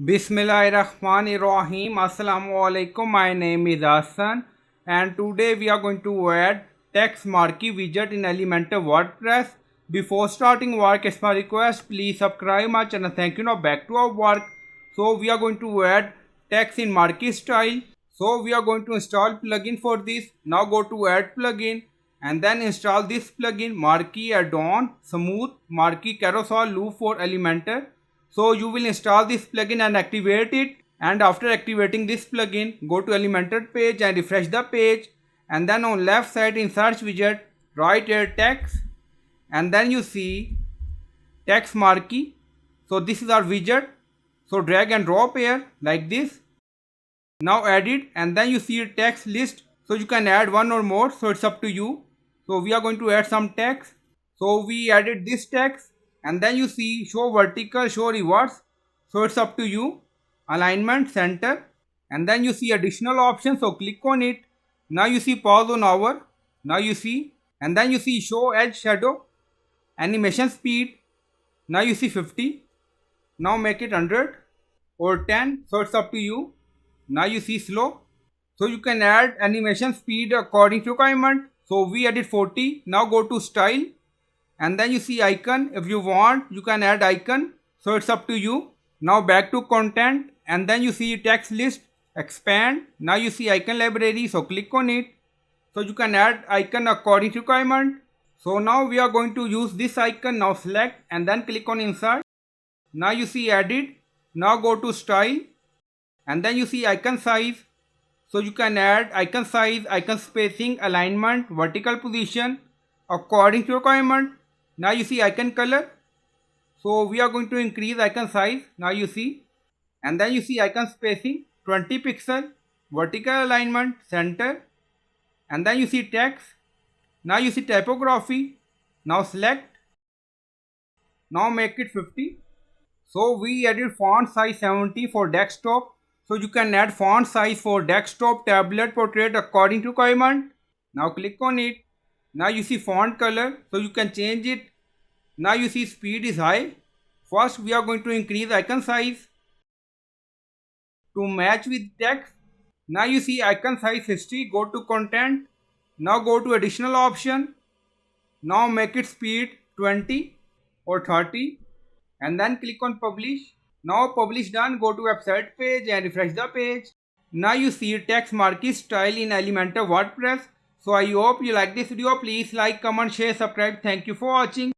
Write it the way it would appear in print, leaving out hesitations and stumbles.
Bismillahirrahmanirrahim. Assalamu alaikum. My name is Hassan and today we are going to add text marquee widget in Elementor WordPress. Before starting work, as my request, please subscribe my channel. Thank you. Now back to our work. So we are going to add text in marquee style. So we are going to install plugin for this. Now go to add plugin and then install this plugin marquee add-on smooth marquee carousel loop for Elementor. So you will install this plugin and activate it, and after activating this plugin go to Elementor page and refresh the page, and then on left side in search widget write here text and then you see text marquee. So this is our widget, so drag and drop here like this. Now add it and then you see a text list, so you can add one or more, so it's up to you. So we are going to add some text, so we added this text and then you see show vertical, show reverse, so it's up to you. Alignment, center, and then you see additional options, so click on it. Now you see pause on hour, now you see, and then you see show edge shadow, animation speed, now you see 50, now make it 100 or 10, so it's up to you. Now you see slow, so you can add animation speed according to requirement, so we added 40. Now go to style and then you see icon, if you want you can add icon, so it's up to you. Now back to content and then you see text list, expand, now you see icon library, so click on it, so you can add icon according to requirement. So now we are going to use this icon. Now select and then click on insert. Now you see edit, now go to style and then you see icon size, so you can add icon size, icon spacing, alignment, vertical position according to requirement. Now you see icon color, so we are going to increase icon size, now you see, and then you see icon spacing 20 pixel, vertical alignment, center, and then you see text. Now you see typography, now select, now make it 50. So we added font size 70 for desktop, so you can add font size for desktop, tablet, portrait according to requirement. Now click on it. Now you see font color, so you can change it. Now you see speed is high. First we are going to increase icon size to match with text. Now you see icon size 60, go to content. Now go to additional option. Now make it speed 20 or 30 and then click on publish. Now publish done, go to website page and refresh the page. Now you see text marquee style in Elementor WordPress. So I hope you like this video. Please like, comment, share, subscribe. Thank you for watching.